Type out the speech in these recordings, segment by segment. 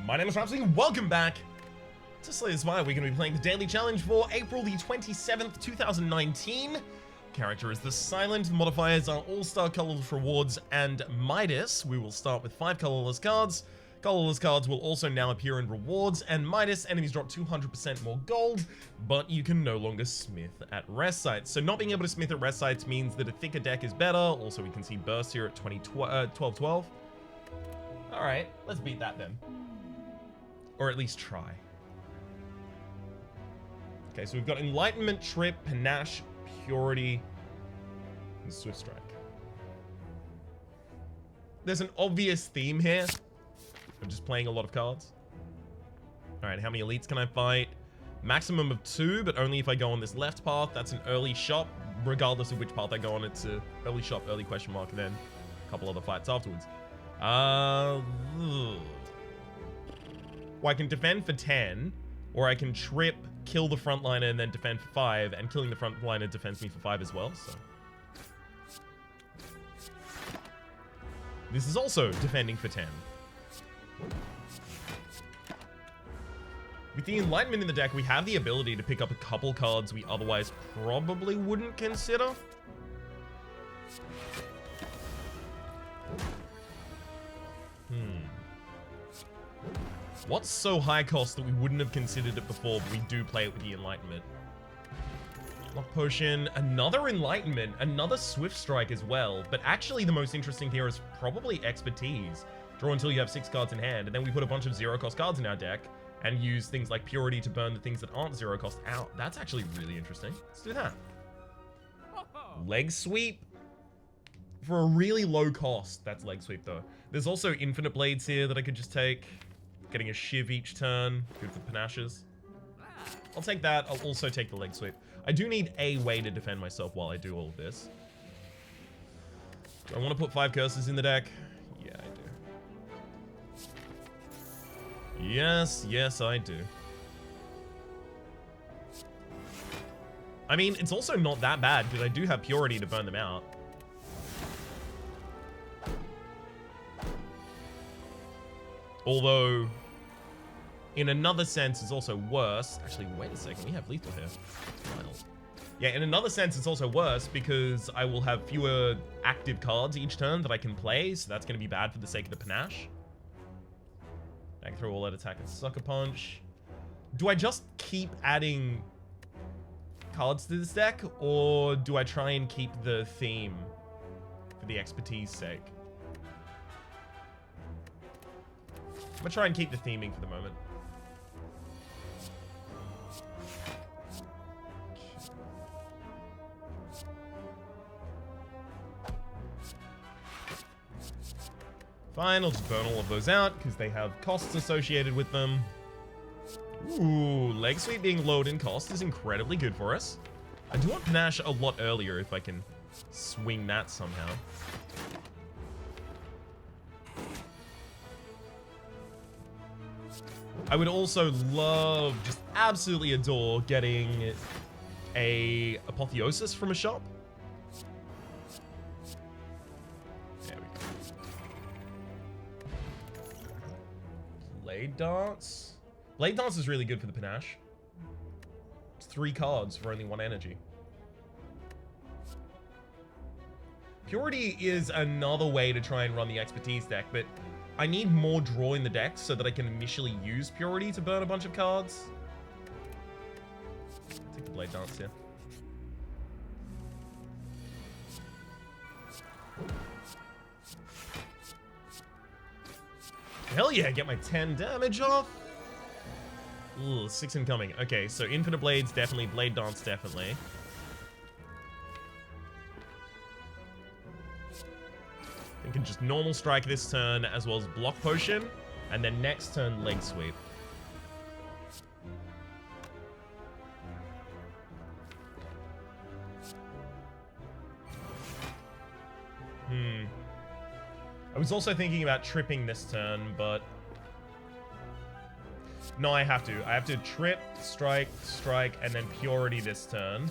My name is Rhapsody, welcome back to Spire. We're going to be playing the daily challenge for April the 27th, 2019. Character is the Silent. The modifiers are All-Star, Colorless Rewards, and Midas. We will start with 5 colorless cards. Colorless cards will also now appear in rewards, and Midas, enemies drop 200% more gold, but you can no longer smith at rest sites. So not being able to smith at rest sites means that a thicker deck is better. Also, we can see burst here at 12-12. Alright, let's beat that then. Or at least try. Okay, so we've got Enlightenment, Trip, Panache, Purity, and Swift Strike. There's an obvious theme here. I'm just playing a lot of cards. Alright, how many elites can I fight? Maximum of 2, but only if I go on this left path. That's an early shot. Regardless of which path I go on, it's a early shot, early question mark, and then a couple other fights afterwards. Well, I can defend for 10, or I can trip, kill the frontliner, and then defend for 5, and killing the frontliner defends me for 5 as well, so. This is also defending for 10. With the Enlightenment in the deck, we have the ability to pick up a couple cards we otherwise probably wouldn't consider. What's so high cost that we wouldn't have considered it before, but we do play it with the Enlightenment? Lock Potion, another Enlightenment, another Swift Strike as well, but actually the most interesting here is probably Expertise. Draw until you have 6 cards in hand, and then we put a bunch of zero-cost cards in our deck, and use things like Purity to burn the things that aren't zero-cost out. That's actually really interesting. Let's do that. Leg Sweep. For a really low cost, that's Leg Sweep though. There's also Infinite Blades here that I could just take. Getting a Shiv each turn, good for Panaches. I'll take that. I'll also take the Leg Sweep. I do need a way to defend myself while I do all of this. Do I want to put 5 curses in the deck? Yeah, I do. Yes, I do. I mean, it's also not that bad because I do have Purity to burn them out. Although, in another sense, it's also worse. Actually, wait a second. We have lethal here. Final. Yeah, in another sense, it's also worse because I will have fewer active cards each turn that I can play, so that's going to be bad for the sake of the Panache. I can throw all that attack and Sucker Punch. Do I just keep adding cards to this deck, or do I try and keep the theme for the Expertise sake? I'm gonna try and keep the theming for the moment. Fine, I'll just burn all of those out because they have costs associated with them. Ooh, Leg Sweep being low in cost is incredibly good for us. I do want Panache a lot earlier if I can swing that somehow. I would also love, just absolutely adore, getting a Apotheosis from a shop. There we go. Blade Dance. Blade Dance is really good for the Panache. It's 3 cards for only 1 energy. Purity is another way to try and run the Expertise deck, but I need more draw in the deck so that I can initially use Purity to burn a bunch of cards. Take the Blade Dance here. Hell yeah, get my 10 damage off. Ooh, 6 incoming. Okay, so Infinite Blades definitely, Blade Dance definitely. I can just normal strike this turn as well as block potion, and then next turn Leg Sweep. I was also thinking about tripping this turn, but no, I have to. I have to trip, strike, strike, and then Purity this turn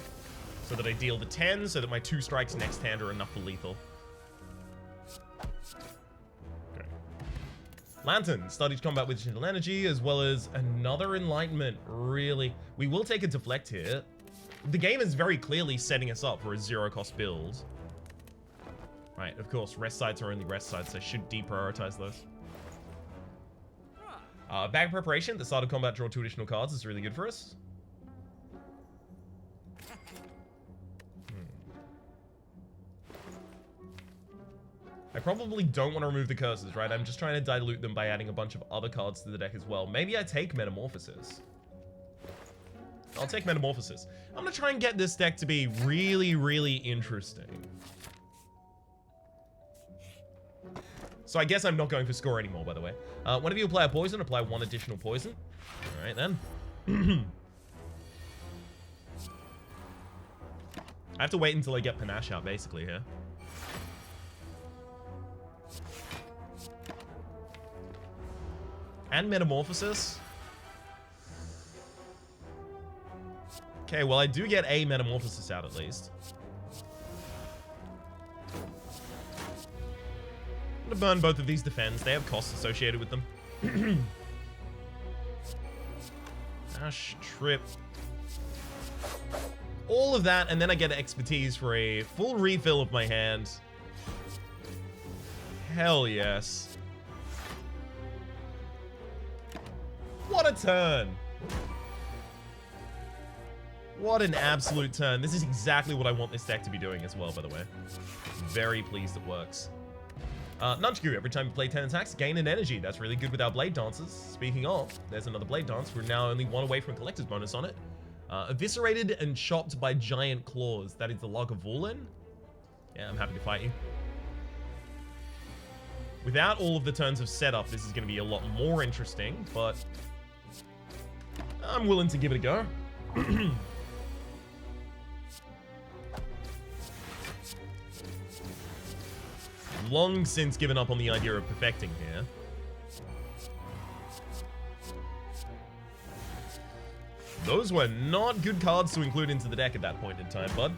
so that I deal the 10 so that my 2 strikes next hand are enough for lethal. Lantern, started combat with digital energy, as well as another enlightenment. Really? We will take a deflect here. The game is very clearly setting us up for a zero-cost build. Right, of course, rest sites are only rest sites, so I should deprioritize those. Bag preparation, the start of combat, draw 2 additional cards is really good for us. I probably don't want to remove the curses, right? I'm just trying to dilute them by adding a bunch of other cards to the deck as well. Maybe I take Metamorphosis. I'll take Metamorphosis. I'm going to try and get this deck to be really, really interesting. So I guess I'm not going for score anymore, by the way. Whenever you apply a poison, apply 1 additional poison. All right, then. I have to wait until I get Panache out, basically, here. And Metamorphosis. Okay, well, I do get a Metamorphosis out, at least. I'm gonna burn both of these defends. They have costs associated with them. Ash, Trip. All of that, and then I get expertise for a full refill of my hand. Hell yes. What a turn. What an absolute turn. This is exactly what I want this deck to be doing as well, by the way. Very pleased it works. Nunchaku, every time you play 10 attacks, gain an energy. That's really good with our Blade Dancers. Speaking of, there's another Blade Dance. We're now only 1 away from Collector's Bonus on it. Eviscerated and chopped by giant claws. That is the Lagavulin. Yeah, I'm happy to fight you. Without all of the turns of setup, this is going to be a lot more interesting, but I'm willing to give it a go. Long since given up on the idea of perfecting here. Those were not good cards to include into the deck at that point in time, bud.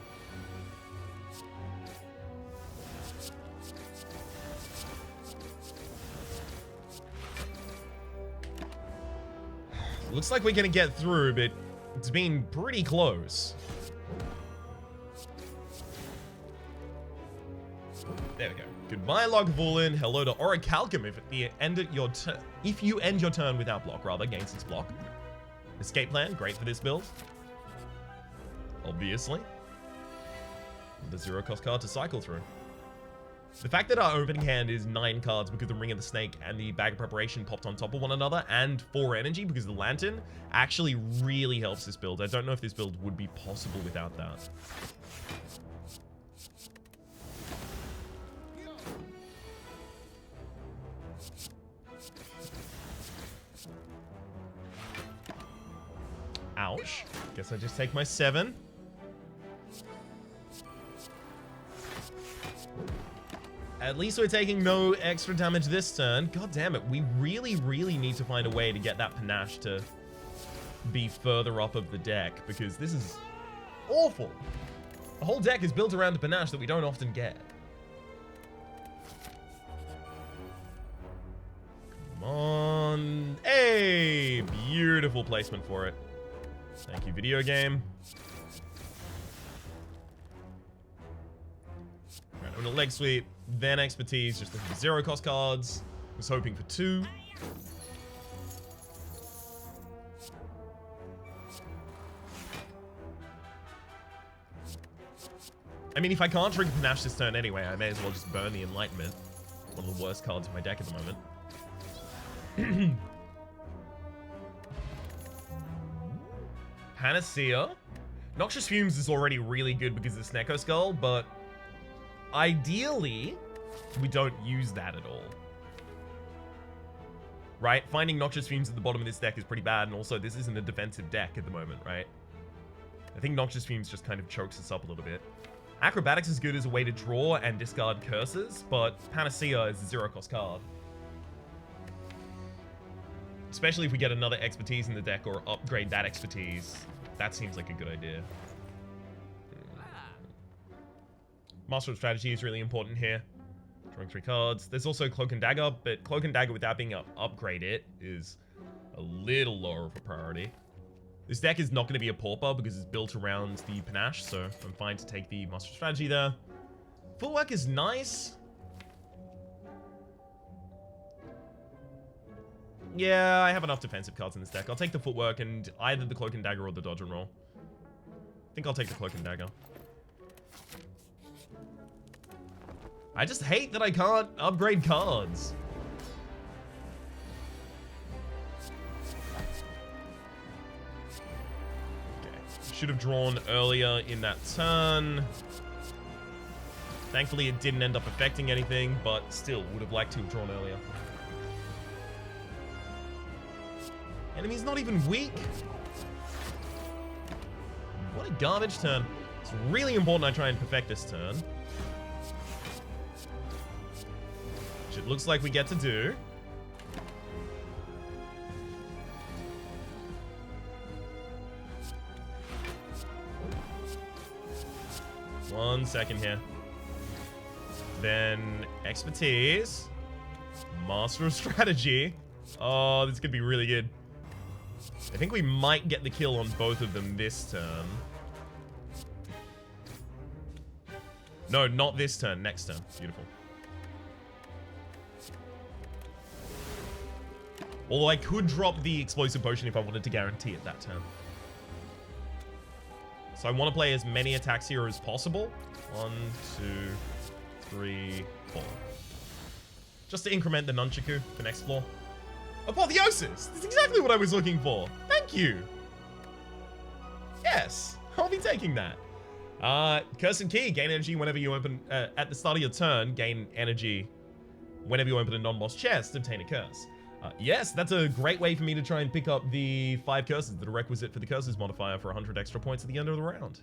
Looks like we're gonna get through, but it's been pretty close. There we go. Goodbye, Lagavulin. Hello to Orichalcum. If you end your turn without block, rather, gain 6 block. Escape Plan, great for this build. Obviously. The 0-cost card to cycle through. The fact that our opening hand is 9 cards because the Ring of the Snake and the Bag of Preparation popped on top of one another, and 4 energy because the Lantern actually really helps this build. I don't know if this build would be possible without that. Ouch. Guess I just take my 7. At least we're taking no extra damage this turn. God damn it. We really, really need to find a way to get that Panache to be further up of the deck, because this is awful. The whole deck is built around the Panache that we don't often get. Come on. Hey! Beautiful placement for it. Thank you, video game. Alright, I'm gonna leg sweep, then expertise, just looking for 0-cost cards. Was hoping for 2. I mean, if I can't trigger Panache this turn anyway, I may as well just burn the Enlightenment. One of the worst cards in my deck at the moment. Panacea. Noxious Fumes is already really good because of the Snecko Skull, but ideally, we don't use that at all. Right? Finding Noxious Fumes at the bottom of this deck is pretty bad, and also this isn't a defensive deck at the moment, right? I think Noxious Fumes just kind of chokes us up a little bit. Acrobatics is good as a way to draw and discard curses, but Panacea is a 0-cost card. Especially if we get another expertise in the deck or upgrade that expertise. That seems like a good idea. Master of Strategy is really important here. Drawing 3 cards. There's also Cloak and Dagger, but Cloak and Dagger without being upgraded is a little lower of a priority. This deck is not going to be a pauper because it's built around the panache, so I'm fine to take the Master Strategy there. Footwork is nice. Yeah, I have enough defensive cards in this deck. I'll take the Footwork and either the Cloak and Dagger or the Dodge and Roll. I think I'll take the Cloak and Dagger. I just hate that I can't upgrade cards. Okay. Should have drawn earlier in that turn. Thankfully, it didn't end up affecting anything, but still would have liked to have drawn earlier. Enemy's not even weak. What a garbage turn. It's really important I try and perfect this turn. Which it looks like we get to do. One second here. Then expertise. Master of strategy. Oh, this could be really good. I think we might get the kill on both of them this turn. No, not this turn. Next turn. Beautiful. Although I could drop the explosive potion if I wanted to guarantee it that turn. So I want to play as many attacks here as possible. 1, 2, 3, 4. Just to increment the nunchaku for next floor. Apotheosis! That's exactly what I was looking for. Thank you. Yes, I'll be taking that. Curse and Key. Gain energy whenever you open... at the start of your turn, gain energy whenever you open a non-boss chest, obtain a curse. Yes, that's a great way for me to try and pick up the 5 curses that are requisite for the curses modifier for 100 extra points at the end of the round.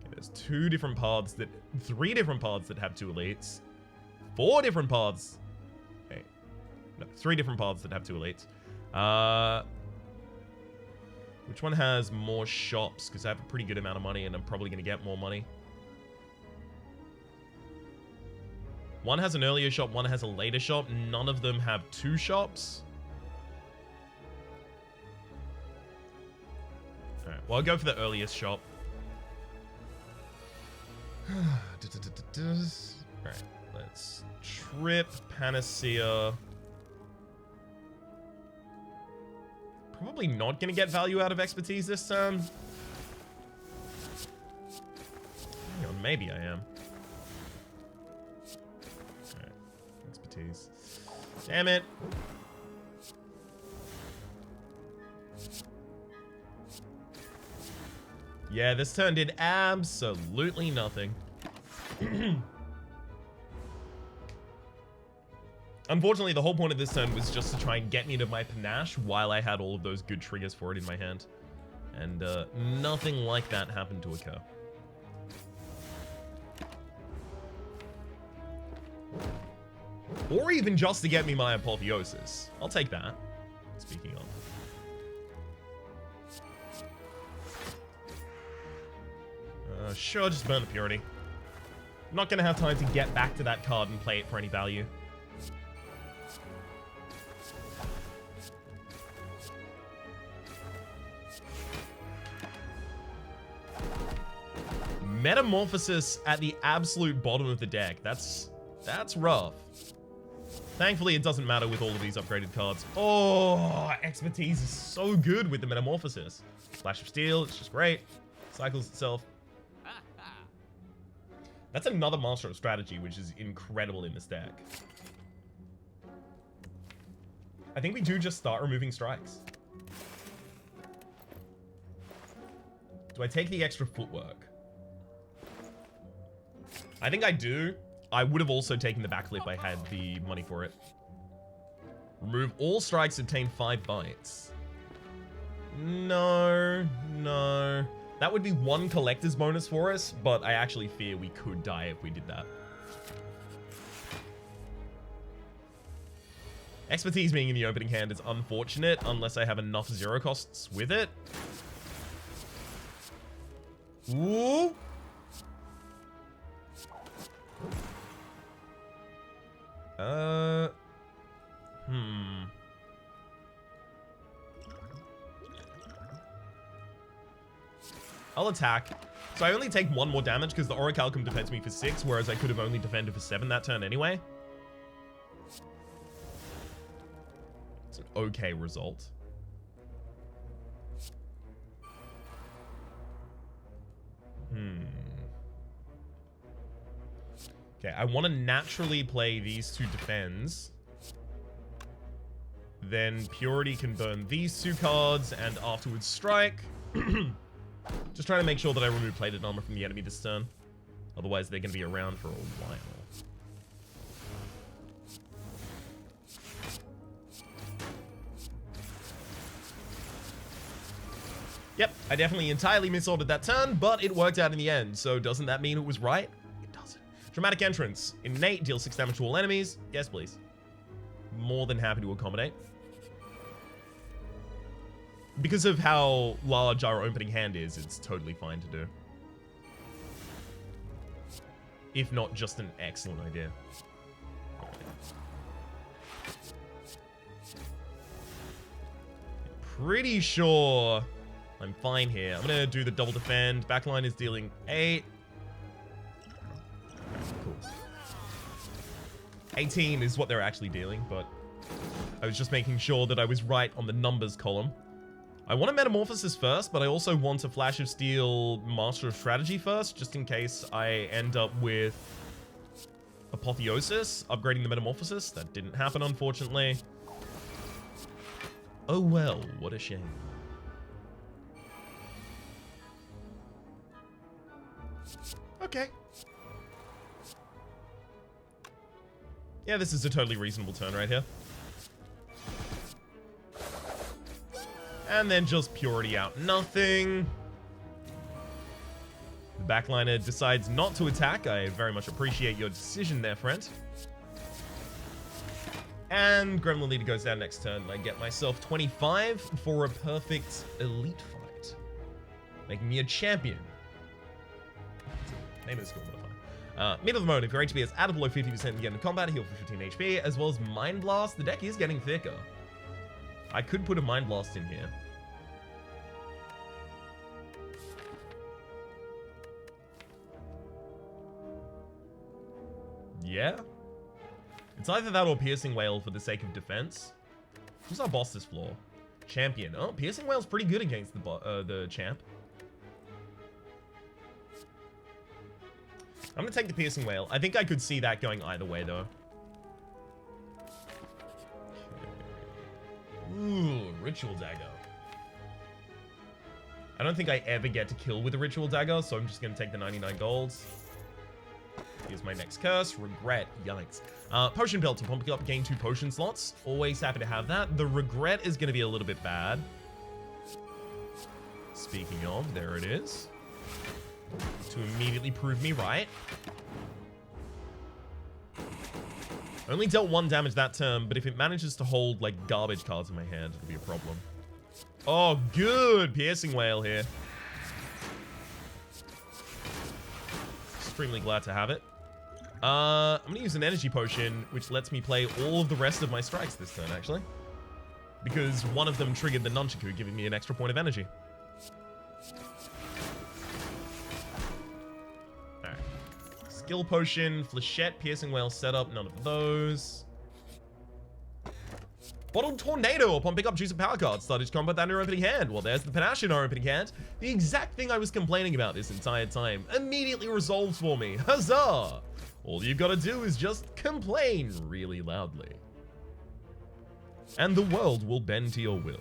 Okay, there's 3 different paths that have 2 elites. 4 different paths. Okay. No, 3 different paths that have 2 elites. Which one has more shops? Because I have a pretty good amount of money and I'm probably going to get more money. One has an earlier shop, one has a later shop. None of them have 2 shops. Alright, well, I'll go for the earliest shop. Alright, let's trip Panacea. Probably not going to get value out of expertise this turn. Hang on, maybe I am. Alright, expertise. Damn it. Yeah, this turn did absolutely nothing. Unfortunately, the whole point of this turn was just to try and get me to my panache while I had all of those good triggers for it in my hand. And nothing like that happened to occur. Or even just to get me my apotheosis. I'll take that. Speaking of. Sure, just burn the purity. I'm not going to have time to get back to that card and play it for any value. Metamorphosis at the absolute bottom of the deck. That's rough. Thankfully, it doesn't matter with all of these upgraded cards. Oh, expertise is so good with the Metamorphosis. Flash of Steel, it's just great. Cycles itself. That's another Master of Strategy, which is incredible in this deck. I think we do just start removing strikes. Do I take the extra footwork? I think I do. I would have also taken the backflip if I had the money for it. Remove all strikes, obtain 5 bites. No. That would be 1 collector's bonus for us, but I actually fear we could die if we did that. Expertise being in the opening hand is unfortunate unless I have enough 0 costs with it. Ooh. I'll attack. So I only take 1 more damage because the Orichalcum defends me for 6, whereas I could have only defended for 7 that turn anyway. It's an okay result. Okay, I want to naturally play these 2 defends. Then Purity can burn these 2 cards and afterwards strike. Just trying to make sure that I remove plated armor from the enemy this turn. Otherwise, they're going to be around for a while. Yep, I definitely entirely misordered that turn, but it worked out in the end. So doesn't that mean it was right? It doesn't. Dramatic Entrance. Innate, deal 6 damage to all enemies. Yes, please. More than happy to accommodate. Because of how large our opening hand is, it's totally fine to do. If not just an excellent idea. Pretty sure I'm fine here. I'm gonna do the double defend. Backline is dealing 8. Cool. 18 is what they're actually dealing, but I was just making sure that I was right on the numbers column. I want a Metamorphosis first, but I also want a Flash of Steel Master of Strategy first, just in case I end up with Apotheosis, upgrading the Metamorphosis. That didn't happen, unfortunately. Oh well, what a shame. Okay. Yeah, this is a totally reasonable turn right here. And then just Purity out nothing. The backliner decides not to attack. I very much appreciate your decision there, friend. And Gremlin Leader goes down next turn. I get myself 25 for a perfect elite fight, making me a champion. Name of the skill modifier. Mid of the mode, if your HP is at or below 50% and get into combat, heal for 15 HP, as well as Mind Blast. The deck is getting thicker. I could put a Mind Blast in here. Yeah? It's either that or Piercing Wail for the sake of defense. Who's our boss this floor? Champion. Oh, Piercing Wail's pretty good against the champ. I'm gonna take the Piercing Wail. I think I could see that going either way, though. Ooh, Ritual Dagger. I don't think I ever get to kill with a Ritual Dagger, so I'm just gonna take the 99 golds. Here's my next curse. Regret. Yikes. Potion Belt. Upon picking up, gain 2 potion slots. Always happy to have that. The Regret is going to be a little bit bad. Speaking of, there it is. To immediately prove me right. Only dealt 1 damage that turn, but if it manages to hold, like, garbage cards in my hand, it'll be a problem. Oh, good! Piercing Wail here. Extremely glad to have it. I'm going to use an energy potion, which lets me play all of the rest of my strikes this turn, actually. Because one of them triggered the Nunchaku, giving me an extra point of energy. Alright. Skill potion, Flechette, Piercing Wail setup, none of those. Bottled Tornado. Upon pick up, choose a power card. Start each combat in your opening hand. Well, there's the Panache in our opening hand. The exact thing I was complaining about this entire time immediately resolves for me. Huzzah! All you've got to do is just complain really loudly. And the world will bend to your will.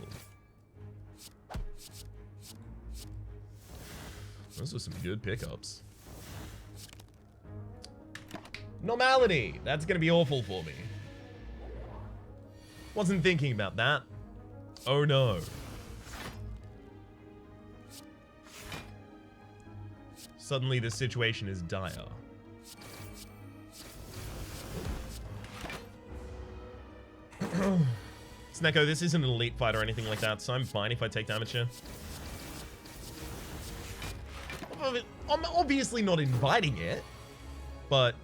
Those are some good pickups. Normality. That's going to be awful for me. Wasn't thinking about that. Oh no. Suddenly the situation is dire. Snecko, this isn't an elite fight or anything like that, so I'm fine if I take damage here. I'm obviously not inviting it, but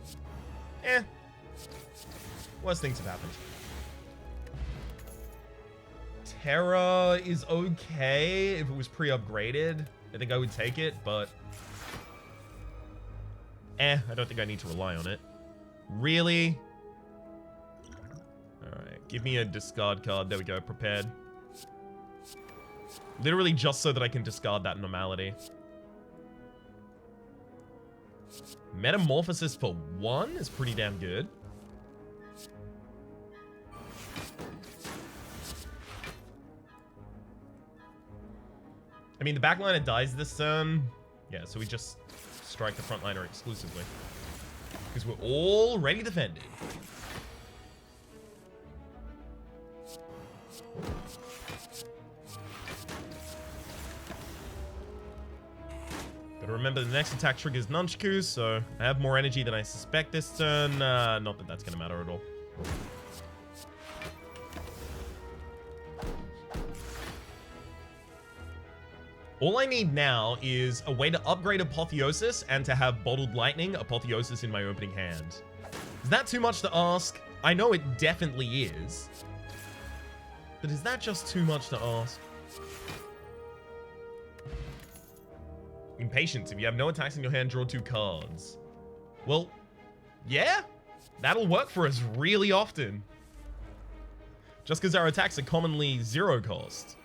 Worst things have happened. Terra is okay if it was pre-upgraded. I think I would take it, but... I don't think I need to rely on it. Really? Alright, give me a discard card. There we go, prepared. Literally just so that I can discard that normality. Metamorphosis for 1 is pretty damn good. I mean, the backliner dies this turn. Yeah, so we just strike the frontliner exclusively. Because we're already defended. Gotta remember the next attack triggers Nunchaku, so I have more energy than I suspect this turn. Not that that's gonna matter at all. All I need now is a way to upgrade Apotheosis and to have Bottled Lightning Apotheosis in my opening hand. Is that too much to ask? I know it definitely is. But is that just too much to ask? Impatience. If you have no attacks in your hand, draw 2 cards. Well, yeah. That'll work for us really often. Just because our attacks are commonly 0 cost.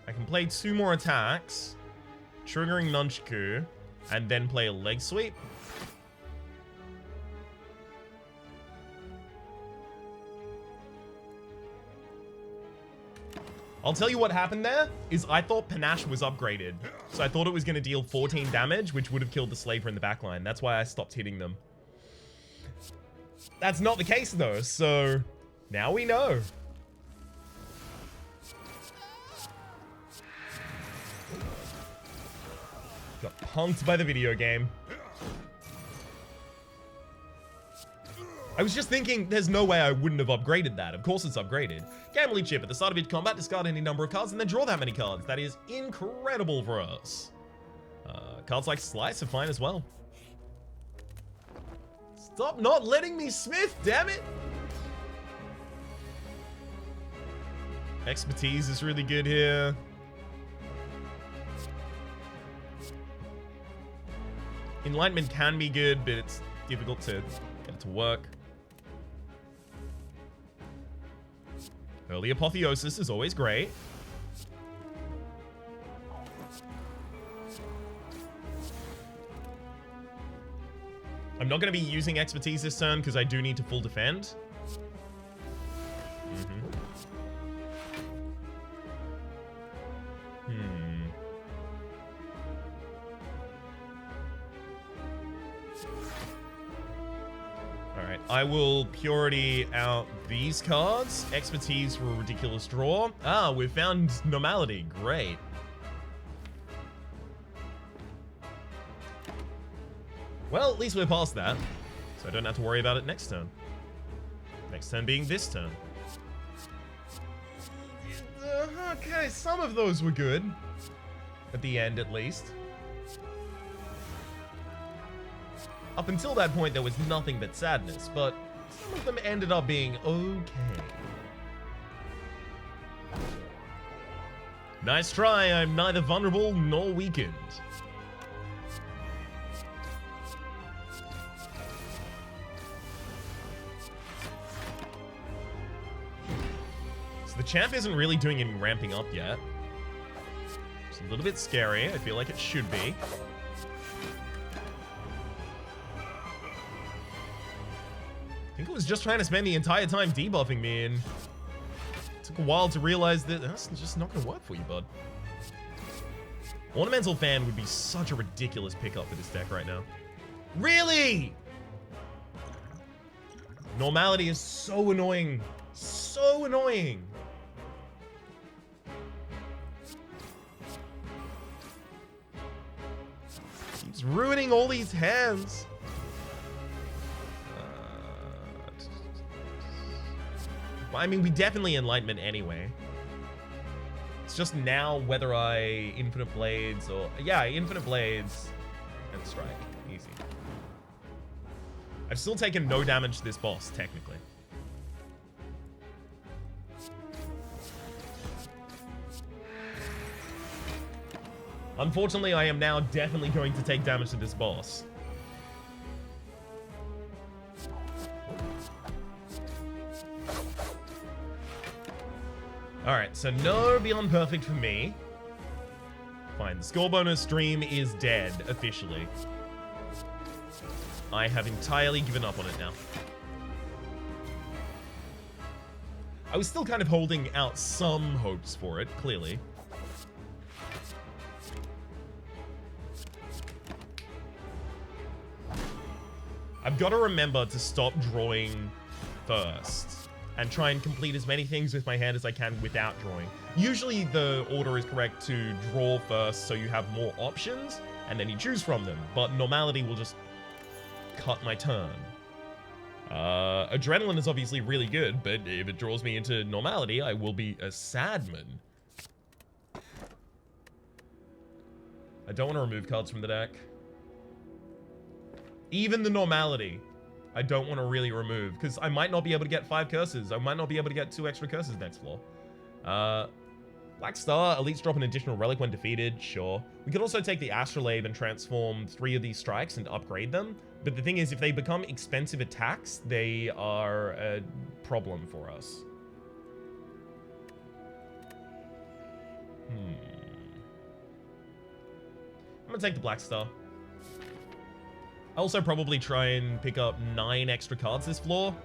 I can play 2 more attacks, triggering Nunchaku, and then play a leg sweep. I'll tell you what happened there, is I thought Panache was upgraded. So I thought it was going to deal 14 damage, which would have killed the Slaver in the backline. That's why I stopped hitting them. That's not the case though, so now we know. Got punked by the video game. I was just thinking, there's no way I wouldn't have upgraded that. Of course it's upgraded. Gambling chip. At the start of each combat, discard any number of cards and then draw that many cards. That is incredible for us. Cards like Slice are fine as well. Stop not letting me smith, damn it! Expertise is really good here. Enlightenment can be good, but it's difficult to get it to work. Early Apotheosis is always great. I'm not going to be using Expertise this turn because I do need to full defend. Alright, I will Purity out these cards. Expertise for a ridiculous draw. Ah, we've found Normality. Great. Well, at least we're past that, so I don't have to worry about it next turn. Next turn being this turn. Okay, some of those were good. At the end, at least. Up until that point, there was nothing but sadness, but some of them ended up being okay. Nice try, I'm neither vulnerable nor weakened. So the champ isn't really doing any ramping up yet. It's a little bit scary. I feel like it should be. I think it was just trying to spend the entire time debuffing me, and it took a while to realize that that's just not going to work for you, bud. Ornamental Fan would be such a ridiculous pickup for this deck right now. Really? Normality is so annoying. So annoying. Keeps ruining all these hands. Well, I mean, we definitely Enlightenment anyway. It's just now whether I Infinite Blades or... Yeah, Infinite Blades and Strike. Easy. I've still taken no damage to this boss, technically. Unfortunately, I am now definitely going to take damage to this boss. Alright, so no Beyond Perfect for me. Fine, the score bonus stream is dead, officially. I have entirely given up on it now. I was still kind of holding out some hopes for it, clearly. I've got to remember to stop drawing first and try and complete as many things with my hand as I can without drawing. Usually the order is correct to draw first so you have more options and then you choose from them, but normality will just cut my turn. Adrenaline is obviously really good, but if it draws me into normality, I will be a sad man. I don't want to remove cards from the deck. Even the normality, I don't want to really remove, because I might not be able to get 5 curses. I might not be able to get 2 extra curses next floor. Black Star, elites drop an additional relic when defeated, sure. We could also take the Astrolabe and transform 3 of these strikes and upgrade them. But the thing is, if they become expensive attacks, they are a problem for us. I'm gonna take the Black Star. I'll also probably try and pick up 9 extra cards this floor.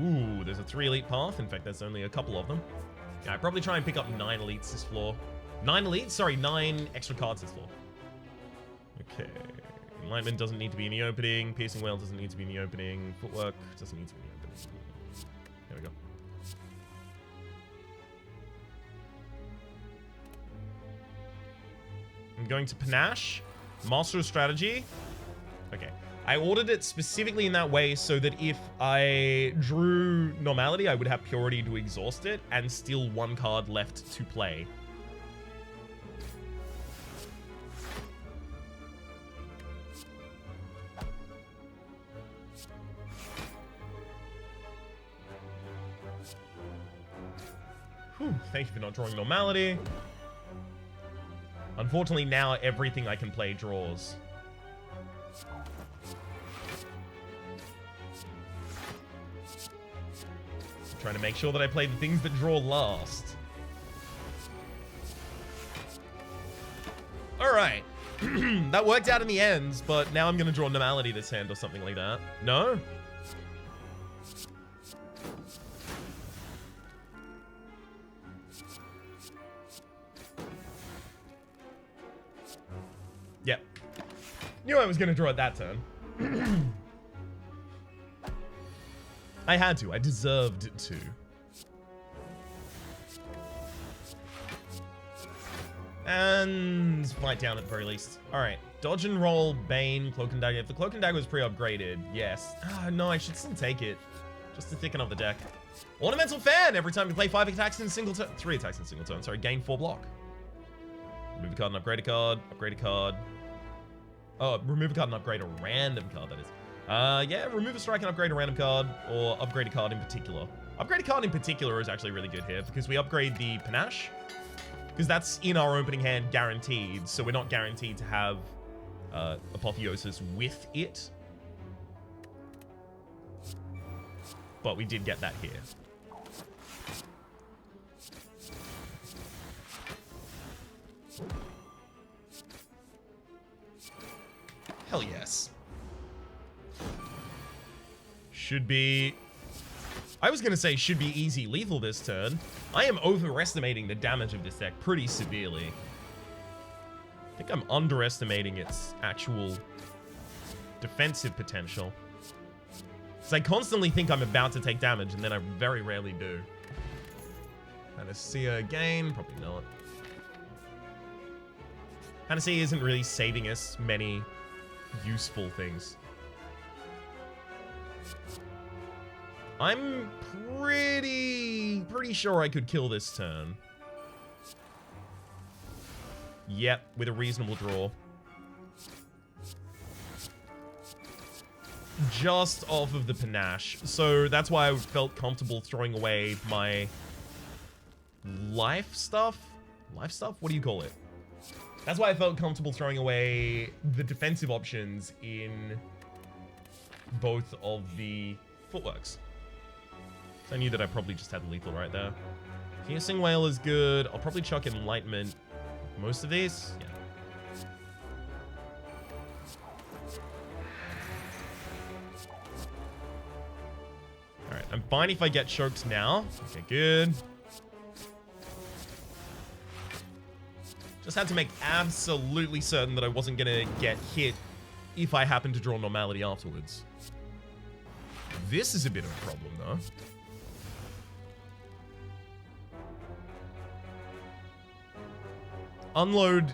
Ooh, there's a 3 elite path. In fact, there's only a couple of them. Yeah, I'd probably try and pick up 9 elites this floor. 9 elites? Sorry, 9 extra cards this floor. Okay. Enlightenment doesn't need to be in the opening. Piercing Wail doesn't need to be in the opening. Footwork doesn't need to be in the opening. There we go. I'm going to Panache. Master of Strategy. Okay. I ordered it specifically in that way so that if I drew Normality, I would have Purity to exhaust it and still 1 card left to play. Whew, thank you for not drawing Normality. Unfortunately, now everything I can play draws. I'm trying to make sure that I play the things that draw last. Alright. That worked out in the end, but now I'm going to draw Normality this hand or something like that. No? Yep. Knew I was going to draw it that turn. I had to. I deserved to. And fight down at the very least. Alright. Dodge and roll, Bane, Cloak and Dagger. If the Cloak and Dagger was pre-upgraded, yes. No, I should still take it. Just to thicken up the deck. Ornamental Fan! Every time you play 5 attacks in a single turn. 3 attacks in a single turn. Sorry, gain 4 block. Remove a card and upgrade a card. Upgrade a card. Oh, remove a card and upgrade a random card, that is. Yeah, remove a strike and upgrade a random card, or upgrade a card in particular. Upgrade a card in particular is actually really good here, because we upgrade the Panache, because that's in our opening hand guaranteed, so we're not guaranteed to have Apotheosis with it. But we did get that here. Hell yes. Should be... I was going to say should be easy lethal this turn. I am overestimating the damage of this deck pretty severely. I think I'm underestimating its actual defensive potential. Because I constantly think I'm about to take damage, and then I very rarely do. Panacea again? Probably not. Panacea isn't really saving us many useful things. I'm pretty sure I could kill this turn. Yep, with a reasonable draw. Just off of the panache. So that's why I felt comfortable throwing away my life stuff? Life stuff? What do you call it? That's why I felt comfortable throwing away the defensive options in both of the footworks. So I knew that I probably just had lethal right there. Piercing Whale is good. I'll probably chuck Enlightenment most of these. Yeah. Alright, I'm fine if I get choked now. Okay, good. Just had to make absolutely certain that I wasn't going to get hit if I happened to draw Normality afterwards. This is a bit of a problem, though. Unload.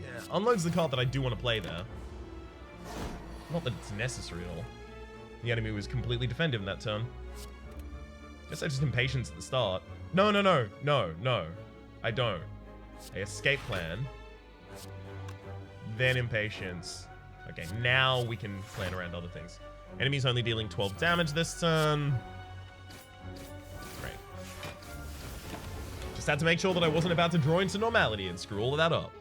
Yeah, Unload's the card that I do want to play there. Not that it's necessary at all. The enemy was completely defensive in that turn. Guess I just impatience at the start. No. I don't. I escape plan. Then impatience. Okay, now we can plan around other things. Enemy's only dealing 12 damage this turn. Great. Just had to make sure that I wasn't about to draw into Normality and screw all of that up.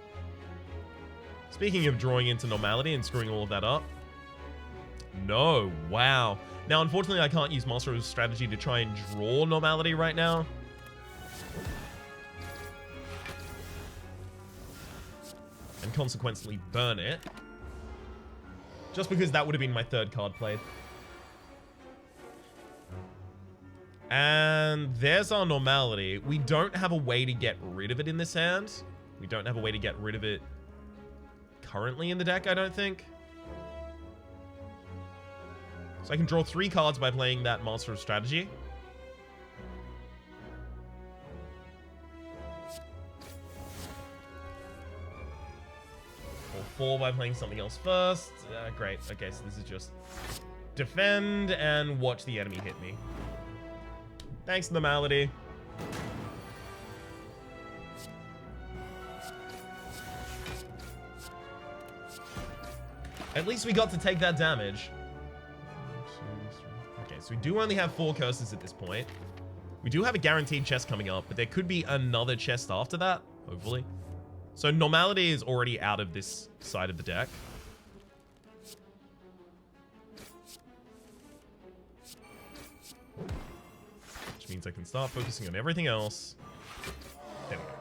Speaking of drawing into Normality and screwing all of that up. No, wow. Now, unfortunately, I can't use Master of Strategy to try and draw Normality right now. And consequently burn it. Just because that would have been my third card played. And there's our Normality. We don't have a way to get rid of it in this hand. We don't have a way to get rid of it currently in the deck, I don't think. So I can draw 3 cards by playing that Master of Strategy. Or 4 by playing something else first. Great. Okay, so this is just defend and watch the enemy hit me. Thanks, Normality. At least we got to take that damage. Okay, so we do only have 4 curses at this point. We do have a guaranteed chest coming up, but there could be another chest after that, hopefully. So Normality is already out of this side of the deck. Which means I can start focusing on everything else. There we go.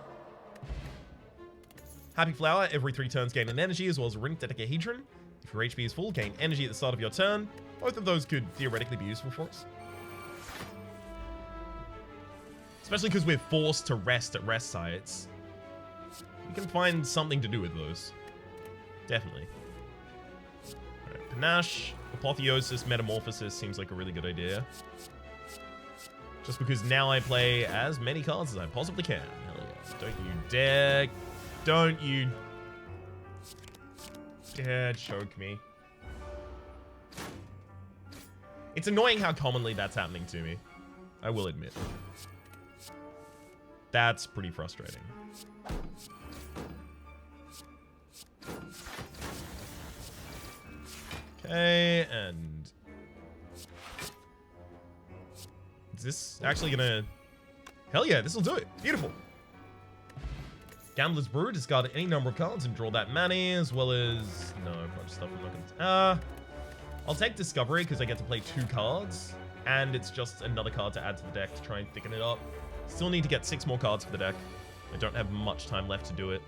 Happy Flower, every 3 turns gain an energy, as well as a ring Dodecahedron. If your HP is full, gain energy at the start of your turn. Both of those could theoretically be useful for us. Especially because we're forced to rest at rest sites. We can find something to do with those. Definitely. Alright, Panache, Apotheosis, Metamorphosis seems like a really good idea. Just because now I play as many cards as I possibly can. Hell yeah. Don't you dare. Don't you dare choke me. It's annoying how commonly that's happening to me. I will admit. That's pretty frustrating. Okay, and... is this actually gonna... hell yeah, this'll do it. Beautiful. Gambler's Brew, discard any number of cards and draw that mana, as well as... no, a bunch of stuff I'm not gonna... I'll take Discovery, because I get to play 2 cards, and it's just another card to add to the deck to try and thicken it up. Still need to get 6 more cards for the deck. I don't have much time left to do it.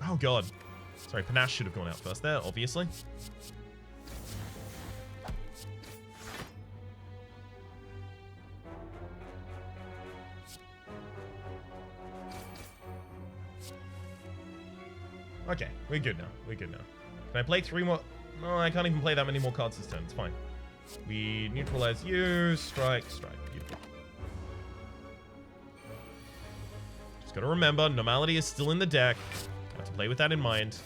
Oh god. Sorry, Panache should have gone out first there, obviously. Okay, we're good now. We're good now. Can I play 3 more? No, I can't even play that many more cards this turn. It's fine. We neutralize you. Strike, strike. Beautiful. gotta remember, Normality is still in the deck. I have to play with that in mind.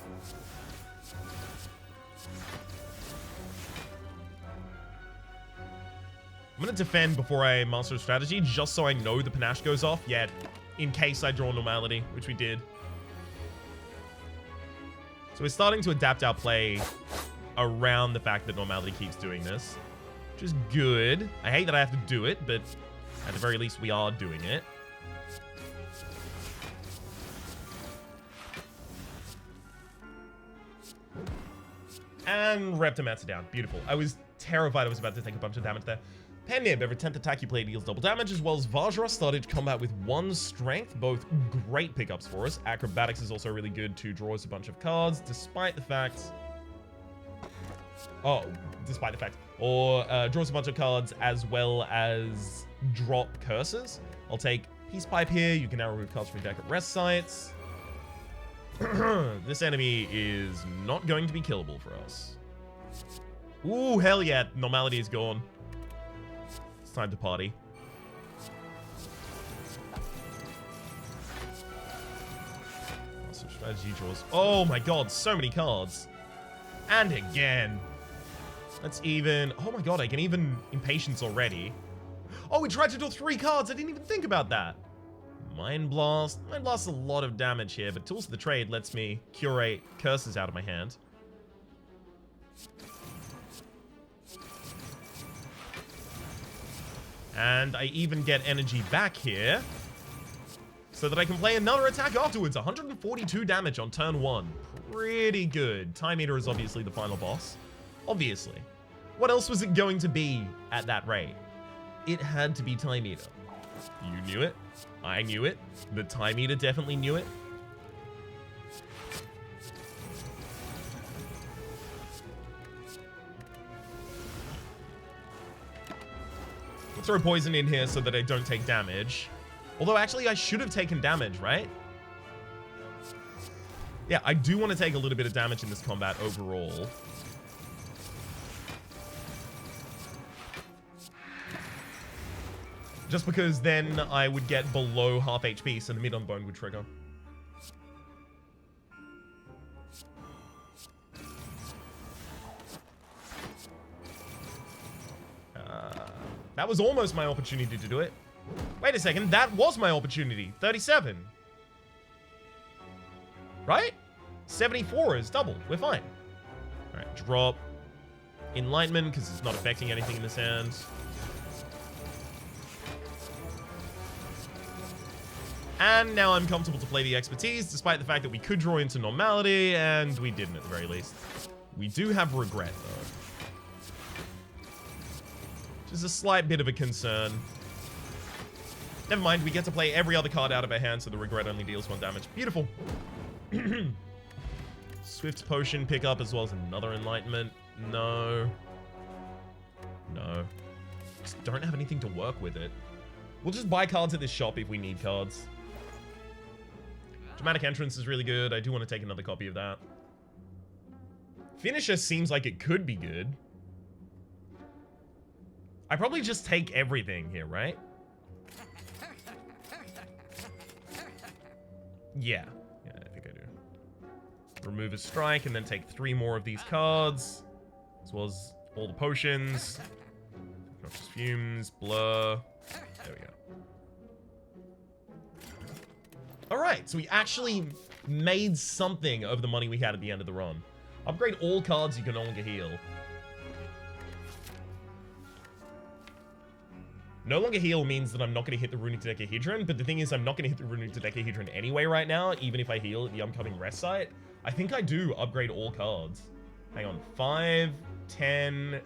I'm gonna defend before I master a strategy, just so I know the panache goes off. Yeah, in case I draw Normality, which we did. So we're starting to adapt our play around the fact that Normality keeps doing this, which is good. I hate that I have to do it, but at the very least we are doing it. And Reptimat's down. Beautiful. I was terrified I was about to take a bunch of damage there. Penib, every 10th attack you play deals double damage, as well as Vajra started combat with 1 strength. Both great pickups for us. Acrobatics is also really good to draw us a bunch of cards, despite the fact... Oh, despite the fact. Or draws a bunch of cards as well as drop curses. I'll take Peace Pipe here. You can now remove cards from your deck at rest sites. This enemy is not going to be killable for us. Ooh, hell yeah. Normality is gone. It's time to party. Some strategy draws. Oh my god, so many cards. And again. Let's even... Oh my god, I can even Impatience already. Oh, we tried to draw 3 cards. I didn't even think about that. Mind Blast. Mind Blast's a lot of damage here, but Tools of the Trade lets me curate curses out of my hand. And I even get energy back here, so that I can play another attack afterwards. 142 damage on turn 1. Pretty good. Time Eater is obviously the final boss. Obviously. What else was it going to be at that rate? It had to be Time Eater. You knew it. I knew it. The Time Eater definitely knew it. Let's throw poison in here so that I don't take damage. Although, actually, I should have taken damage, right? Yeah, I do want to take a little bit of damage in this combat overall. Just because then I would get below half HP, so the mid on bone would trigger. That was almost my opportunity to do it. Wait a second, that was my opportunity. 37. Right? 74 is double. We're fine. Alright, drop Enlightenment, because it's not affecting anything in this hand. And now I'm comfortable to play the Expertise, despite the fact that we could draw into Normality, and we didn't at the very least. We do have Regret, though. Which is a slight bit of a concern. Never mind, we get to play every other card out of our hand, so the Regret only deals 1 damage. Beautiful. Swift Potion pickup, as well as another Enlightenment. No. No. Just don't have anything to work with it. We'll just buy cards at this shop if we need cards. Dramatic Entrance is really good. I do want to take another copy of that. Finisher seems like it could be good. I probably just take everything here, right? Yeah. Yeah, I think I do. Remove a strike and then take 3 more of these cards. As well as all the potions. Noxious Fumes, Blur. There we go. Alright, so we actually made something of the money we had at the end of the run. Upgrade all cards you can no longer heal. No longer heal means that I'm not going to hit the Runic Dodecahedron, but the thing is I'm not going to hit the Runic Dodecahedron anyway right now, even if I heal at the upcoming rest site. I think I do upgrade all cards. Hang on. 5, 10,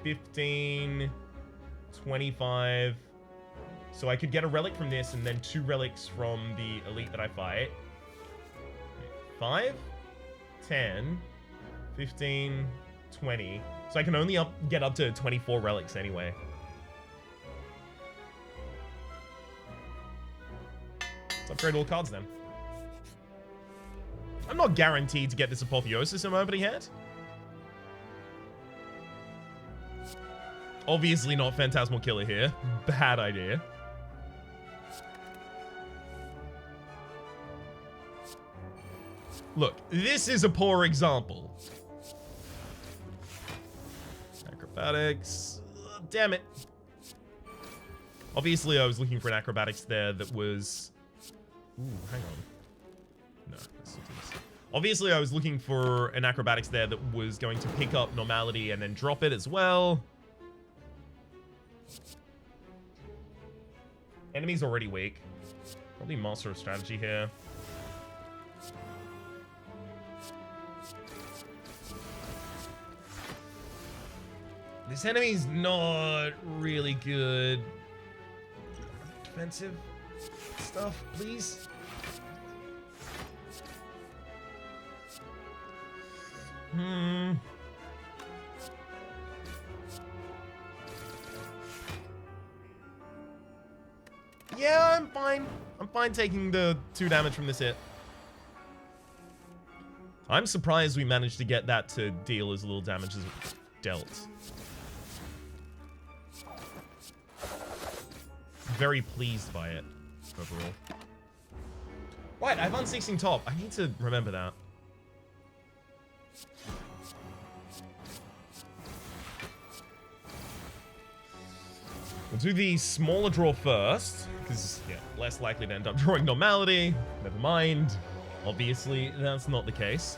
15, 25... So I could get a relic from this and then 2 relics from the elite that I fight. 5, 10, 15, 20. So I can only get up to 24 relics anyway. Let's upgrade all cards then. I'm not guaranteed to get this Apotheosis in my opening hand. Obviously not Phantasmal Killer here. Bad idea. Look, this is a poor example. Acrobatics. Damn it. Obviously, I was looking for an acrobatics there that was... Ooh, hang on. No, let's not do this. Obviously, I was looking for an acrobatics there that was going to pick up normality and then drop it as well. Enemy's already weak. Probably master of strategy here. This enemy's not really good. Defensive stuff, please. Yeah, I'm fine. I'm fine taking the 2 damage from this hit. I'm surprised we managed to get that to deal as little damage as it dealt. Very pleased by it, overall. Right, I have Unceasing Top. I need to remember that. We'll do the smaller draw first, because, yeah, less likely to end up drawing normality. Never mind. Obviously, that's not the case.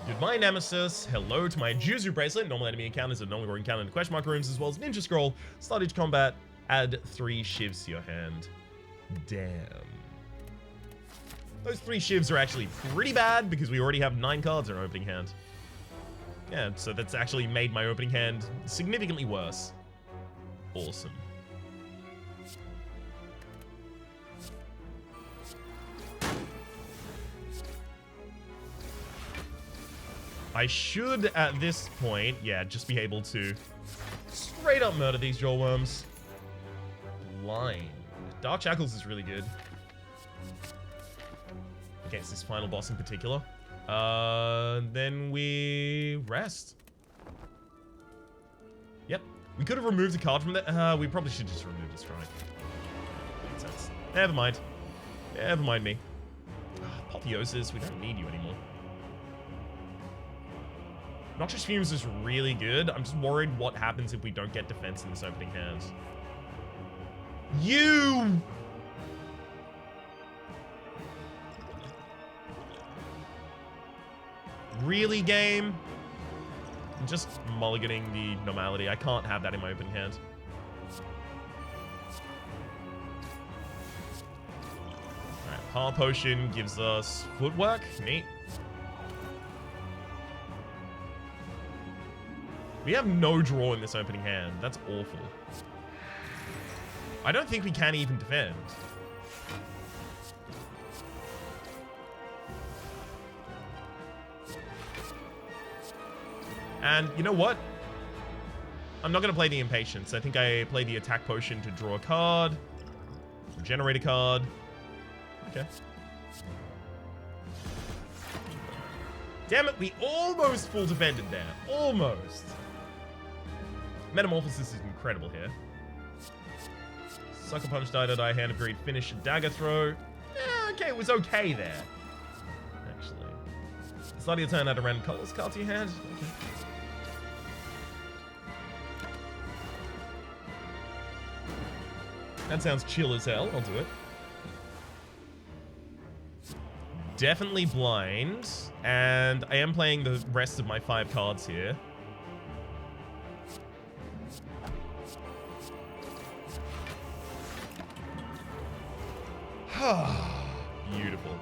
Goodbye, Nemesis. Hello to my Juzu Bracelet. Normal enemy encounters are no longer encountered in question mark rooms, as well as Ninja Scroll. Start each combat. Add 3 shivs to your hand. Damn. Those 3 shivs are actually pretty bad because we already have 9 cards in our opening hand. Yeah, so that's actually made my opening hand significantly worse. Awesome. I should, at this point, yeah, just be able to straight up murder these jawworms. Blind. Dark Shackles is really good. Against this final boss in particular. Then we rest. Yep. We could have removed a card from that. We probably should just remove the strike. Makes sense. Never mind. Never mind me. Apotheosis, we don't need you anymore. Noxious Fumes is really good. I'm just worried what happens if we don't get defense in this opening hand. You! Really, game? I'm just mulliganing the normality. I can't have that in my opening hand. Alright, Power Potion gives us footwork. Neat. We have no draw in this opening hand. That's awful. I don't think we can even defend. And you know what? I'm not going to play the Impatience. I think I play the Attack Potion to draw a card. Generate a card. Okay. Damn it, we almost full defended there. Almost. Metamorphosis is incredible here. Sucker Punch, Die, Hand of Greed, Finish, Dagger Throw. Okay, it was okay there. Actually. Start of your turn, add a random colors card to your hand. Okay. That sounds chill as hell. I'll do it. Definitely blind. And I am playing the rest of my 5 cards here. Beautiful.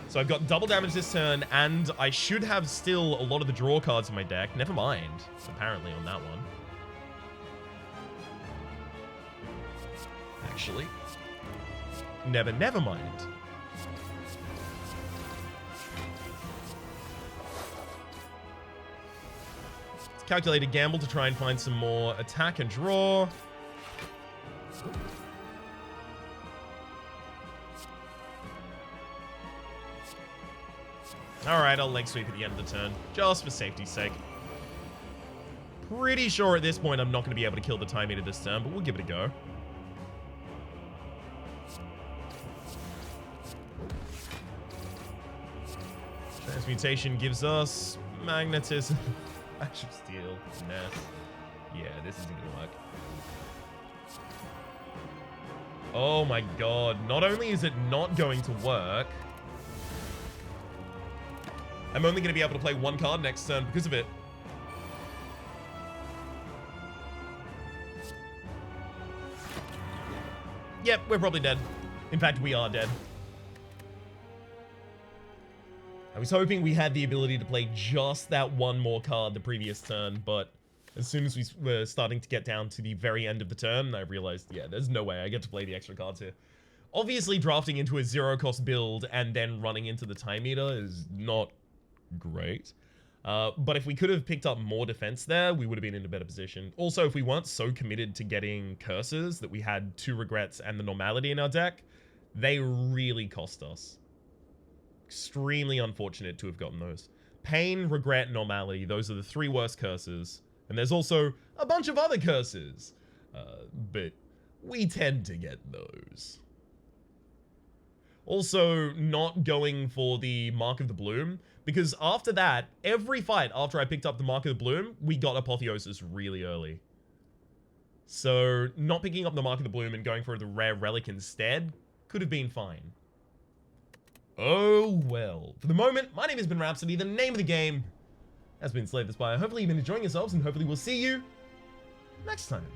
So I've got double damage this turn, and I should have still a lot of the draw cards in my deck. Never mind, apparently, on that one. Actually. Never mind. Let's calculate a gamble to try and find some more attack and draw. Alright, I'll leg sweep at the end of the turn, just for safety's sake. Pretty sure at this point I'm not going to be able to kill the Time Eater this turn, but we'll give it a go. Transmutation gives us magnetism. Actual steel. Finesse. Yeah, this isn't going to work. Oh my god. Not only is it not going to work, I'm only going to be able to play one card next turn because of it. Yep, we're probably dead. In fact, we are dead. I was hoping we had the ability to play just that one more card the previous turn, but as soon as we were starting to get down to the very end of the turn, I realized, yeah, there's no way I get to play the extra cards here. Obviously, drafting into a zero-cost build and then running into the Time Eater is not great. But if we could have picked up more defense there, we would have been in a better position. Also, if we weren't so committed to getting curses that we had 2 regrets and the normality in our deck, they really cost us. Extremely unfortunate to have gotten those. Pain, regret, normality, those are the 3 worst curses. And there's also a bunch of other curses. But we tend to get those. Also, not going for the Mark of the Bloom, because after that, every fight after I picked up the Mark of the Bloom, we got Apotheosis really early. So, not picking up the Mark of the Bloom and going for the rare relic instead could have been fine. Oh well. For the moment, my name has been Rhapsody. The name of the game has been Slay the Spire. Hopefully you've been enjoying yourselves, and hopefully we'll see you next time.